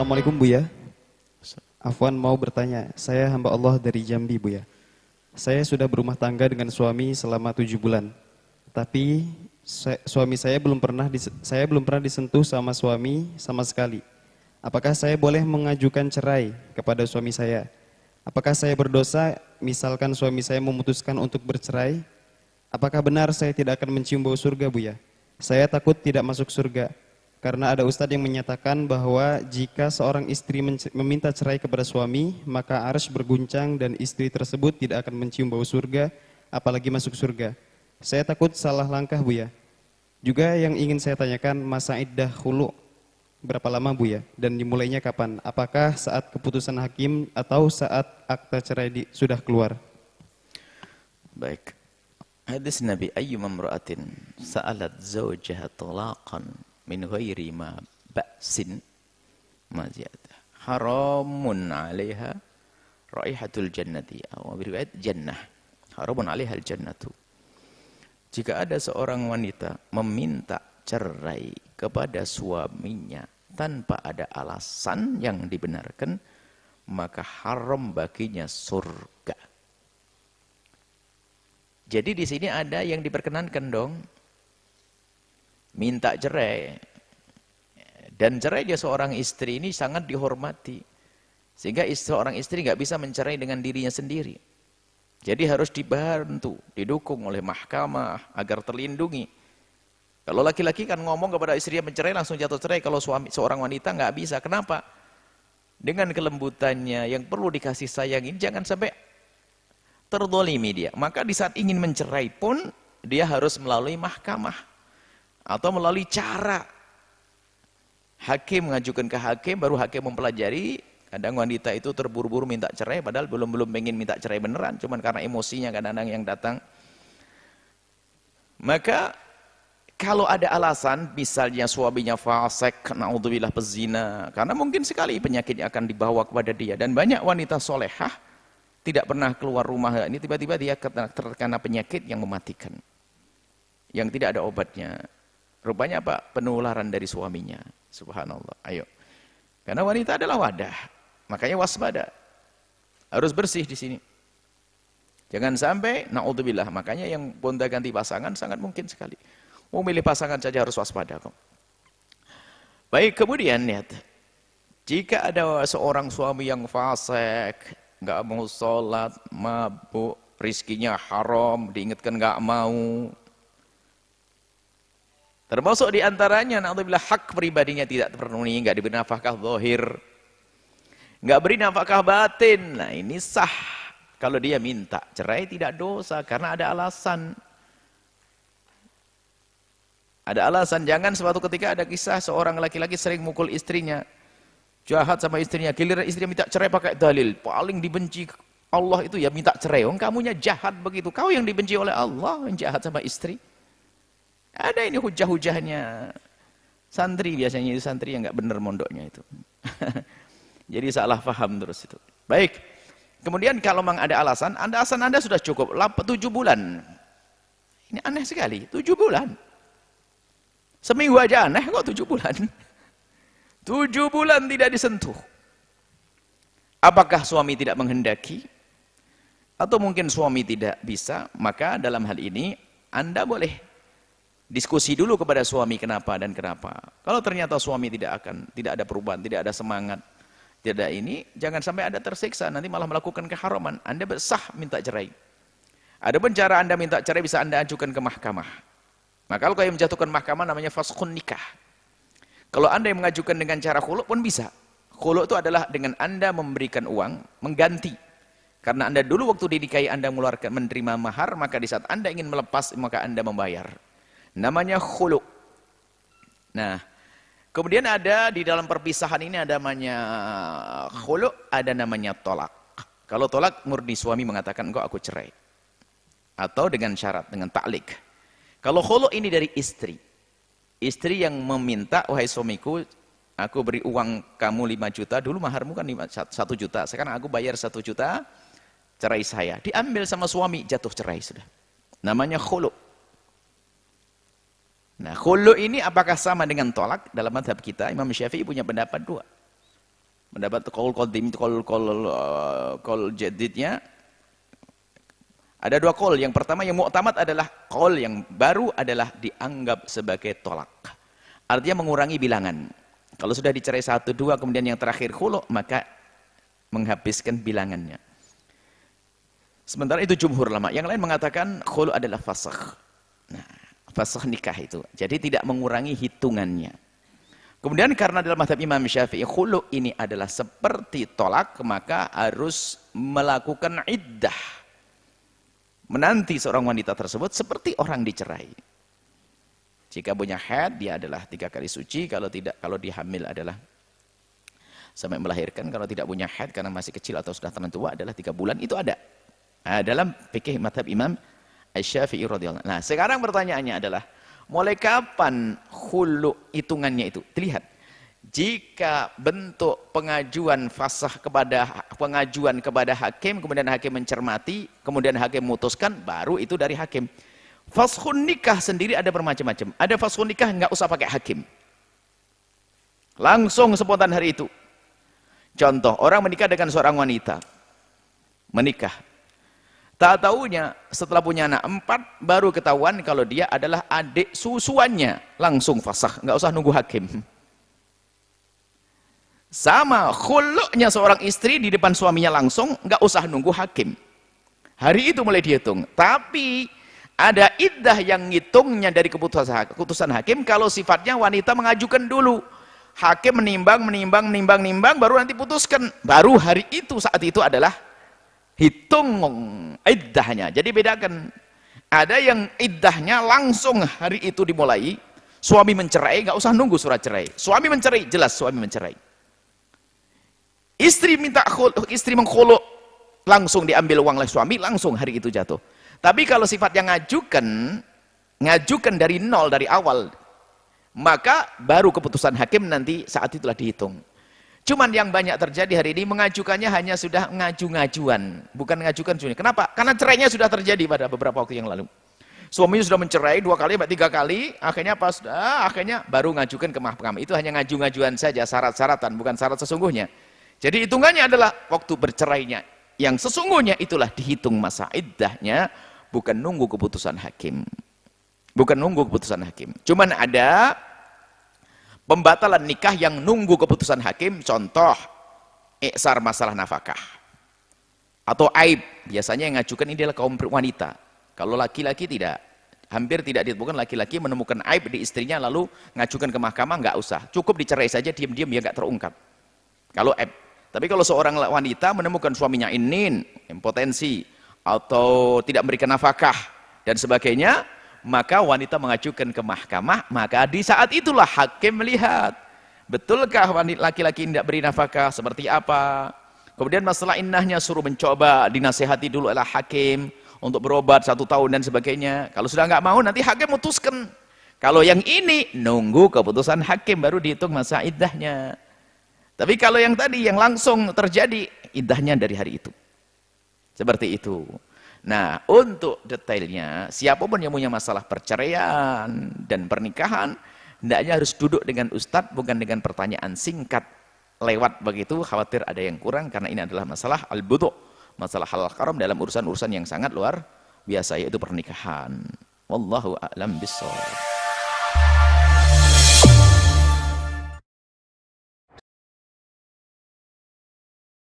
Assalamualaikum Buya. Afwan mau bertanya, saya hamba Allah dari Jambi Buya. Saya sudah berumah tangga dengan suami selama 7 bulan. Tapi suami saya belum pernah disentuh sama suami sama sekali. Apakah saya boleh mengajukan cerai kepada suami saya? Apakah saya berdosa misalkan suami saya memutuskan untuk bercerai? Apakah benar saya tidak akan mencium bau surga Buya? Saya takut tidak masuk surga. Karena ada ustadz yang menyatakan bahwa jika seorang istri meminta cerai kepada suami, maka arsy berguncang dan istri tersebut tidak akan mencium bau surga, apalagi masuk surga. Saya takut salah langkah Buya. Juga yang ingin saya tanyakan, masa iddah khulu berapa lama Buya? Dan dimulainya kapan? Apakah saat keputusan hakim atau saat akta cerai sudah keluar? Baik. Hadis Nabi ayyuma imra'atin sa'alat zawjaha talaqan min ghairi ma ba'sin ma ziyada haramun 'alaiha raihatul jannati aw riwayat jannah haramun 'alaiha al-jannatu. Jika ada seorang wanita meminta cerai kepada suaminya tanpa ada alasan yang dibenarkan, maka haram baginya surga. Jadi di sini ada yang diperkenankan dong, minta cerai. Dan cerai dia seorang istri ini sangat dihormati. Sehingga seorang istri nggak bisa mencerai dengan dirinya sendiri. Jadi harus dibantu, didukung oleh mahkamah agar terlindungi. Kalau laki-laki kan ngomong kepada istrinya mencerai langsung jatuh cerai. Kalau seorang wanita nggak bisa. Kenapa? Dengan kelembutannya yang perlu dikasih sayangin, jangan sampai terdolimi dia. Maka di saat ingin mencerai pun dia harus melalui mahkamah atau melalui cara hakim, mengajukan ke hakim, baru hakim mempelajari. Kadang wanita itu terburu-buru minta cerai padahal belum pengen minta cerai beneran, cuman karena emosinya kadang-kadang yang datang. Maka kalau ada alasan, misalnya suaminya fasik, naudzubillah pezina, karena mungkin sekali penyakitnya akan dibawa kepada dia, dan banyak wanita solehah tidak pernah keluar rumah, ini tiba-tiba dia terkena penyakit yang mematikan, yang tidak ada obatnya. Rupanya apa? Penularan dari suaminya. Subhanallah. Ayo. Karena wanita adalah wadah. Makanya waspada. Harus bersih di sini. Jangan sampai naudzubillah. Makanya yang gonta-ganti pasangan sangat mungkin sekali. Mau milih pasangan saja harus waspada kok. Baik, kemudian lihat. Jika ada seorang suami yang fasik, nggak mau sholat, mabuk, rizkinya haram, diingatkan nggak mau. Termasuk diantaranya, naudzubillah, hak pribadinya tidak terpenuhi, nggak diberi nafkah zahir, nggak beri nafkah batin. Nah ini sah. Kalau dia minta cerai tidak dosa, karena ada alasan. Ada alasan. Jangan suatu ketika ada kisah seorang laki-laki sering mukul istrinya, jahat sama istrinya, giliran istrinya minta cerai pakai dalil paling dibenci Allah itu ya minta cerai. Kamunya jahat begitu, kau yang dibenci oleh Allah yang jahat sama istri. Ada ini hujah-hujahnya. Santri biasanya itu santri yang nggak benar mondoknya itu. Jadi salah paham terus itu. Baik. Kemudian kalau memang ada alasan Anda sudah cukup 7 bulan. Ini aneh sekali, 7 bulan. Seminggu aja aneh kok 7 bulan. 7 bulan tidak disentuh. Apakah suami tidak menghendaki? Atau mungkin suami tidak bisa? Maka dalam hal ini Anda boleh diskusi dulu kepada suami kenapa dan kenapa. Kalau ternyata suami tidak ada perubahan, tidak ada semangat, tidak ada ini, jangan sampai Anda tersiksa, nanti malah melakukan keharaman. Anda sah minta cerai. Adapun cara Anda minta cerai bisa Anda ajukan ke mahkamah. Maka kalau yang menjatuhkan mahkamah namanya faskhun nikah. Kalau Anda yang mengajukan dengan cara khulu pun bisa. Khulu itu adalah dengan Anda memberikan uang, mengganti. Karena Anda dulu waktu dinikahi Anda menerima mahar, maka di saat Anda ingin melepas, maka Anda membayar. Namanya khulu. Nah, kemudian ada di dalam perpisahan ini ada namanya khulu, ada namanya tolak. Kalau tolak murni suami mengatakan engkau aku cerai. Atau dengan syarat, dengan ta'lik. Kalau khulu ini dari istri. Istri yang meminta, wahai suamiku, aku beri uang kamu 5 juta, dulu maharmu kan 1 juta, sekarang aku bayar 1 juta, cerai saya. Diambil sama suami, jatuh cerai sudah. Namanya khulu. Nah, khulu ini apakah sama dengan tolak? Dalam mazhab kita, Imam Syafi'i punya pendapat 2. Mendapat qaul qadim itu qaul jadidnya ada dua qaul. Yang pertama yang mu'tamad adalah qaul yang baru adalah dianggap sebagai tolak. Artinya mengurangi bilangan. Kalau sudah dicerai 1, 2 kemudian yang terakhir khulu, maka menghabiskan bilangannya. Sementara itu jumhur ulama. Yang lain mengatakan khulu adalah fasakh. Nah, fasakh nikah itu. Jadi tidak mengurangi hitungannya. Kemudian karena dalam mazhab Imam Syafi'i khulu ini adalah seperti tolak, maka harus melakukan iddah. Menanti seorang wanita tersebut seperti orang dicerai. Jika punya haid, dia adalah 3 kali suci. Kalau tidak, kalau dia hamil adalah sampai melahirkan. Kalau tidak punya haid karena masih kecil atau sudah teman tua adalah 3 bulan. Itu ada. Nah, dalam fikih mazhab Imam Asy-Syafi'i radhiyallahu anhu. Nah, sekarang pertanyaannya adalah mulai kapan khulu hitungannya itu? Dilihat. Jika bentuk pengajuan fasakh kepada hakim, kemudian hakim mencermati, kemudian hakim memutuskan, baru itu dari hakim. Faskhun nikah sendiri ada bermacam-macam. Ada faskhun nikah nggak usah pakai hakim. Langsung spontan hari itu. Contoh, orang menikah dengan seorang wanita. Menikah. Tak taunya setelah punya anak 4 baru ketahuan kalau dia adalah adik susuannya. Langsung fasakh, nggak usah nunggu hakim. Sama khulu'nya seorang istri di depan suaminya langsung, nggak usah nunggu hakim. Hari itu mulai dihitung. Tapi ada iddah yang ngitungnya dari keputusan hakim kalau sifatnya wanita mengajukan dulu. Hakim menimbang, baru nanti putuskan. Baru hari itu, saat itu adalah hitung iddahnya. Jadi bedakan. Ada yang iddahnya langsung hari itu dimulai. Suami mencerai, nggak usah nunggu surat cerai. Suami mencerai, jelas suami mencerai. Istri mengkhulu, langsung diambil uang oleh suami, langsung hari itu jatuh. Tapi kalau sifat yang ngajukan dari nol, dari awal, maka baru keputusan hakim nanti saat itulah dihitung. Cuman yang banyak terjadi hari ini, mengajukannya hanya sudah ngaju-ngajuan, bukan mengajukan sunnah. Kenapa? Karena cerainya sudah terjadi pada beberapa waktu yang lalu. Suaminya sudah mencerai 2 kali, 3 kali, akhirnya baru ngajukan ke mahkamah. Itu hanya ngaju-ngajuan saja, syarat-syaratan, bukan syarat sesungguhnya. Jadi hitungannya adalah waktu bercerainya. Yang sesungguhnya itulah dihitung masa iddahnya, bukan nunggu keputusan hakim. Bukan nunggu keputusan hakim. Cuman ada pembatalan nikah yang nunggu keputusan hakim. Contoh, iksar masalah nafkah. Atau aib. Biasanya yang ngajukan ini adalah kaum wanita. Kalau laki-laki tidak. Hampir tidak ditemukan laki-laki menemukan aib di istrinya lalu ngajukan ke mahkamah, nggak usah. Cukup dicerai saja, diam-diam biar nggak terungkap. Kalau aib. Tapi kalau seorang wanita menemukan suaminya impotensi, atau tidak memberikan nafkah dan sebagainya, maka wanita mengajukan ke mahkamah, maka di saat itulah hakim melihat betulkah laki-laki tidak beri nafkah, seperti apa. Kemudian masalah innahnya suruh mencoba, dinasihati dulu oleh hakim untuk berobat 1 tahun dan sebagainya. Kalau sudah nggak mau, nanti hakim memutuskan. Kalau yang ini nunggu keputusan hakim baru dihitung masa iddahnya. Tapi kalau yang tadi yang langsung terjadi, iddahnya dari hari itu. Seperti itu. Nah, untuk detailnya, siapapun yang punya masalah perceraian dan pernikahan, hendaknya harus duduk dengan ustadz, bukan dengan pertanyaan singkat lewat begitu, khawatir ada yang kurang, karena ini adalah masalah al-budu', masalah halal haram dalam urusan-urusan yang sangat luar biasa, yaitu pernikahan. Wallahu a'lam bishawab.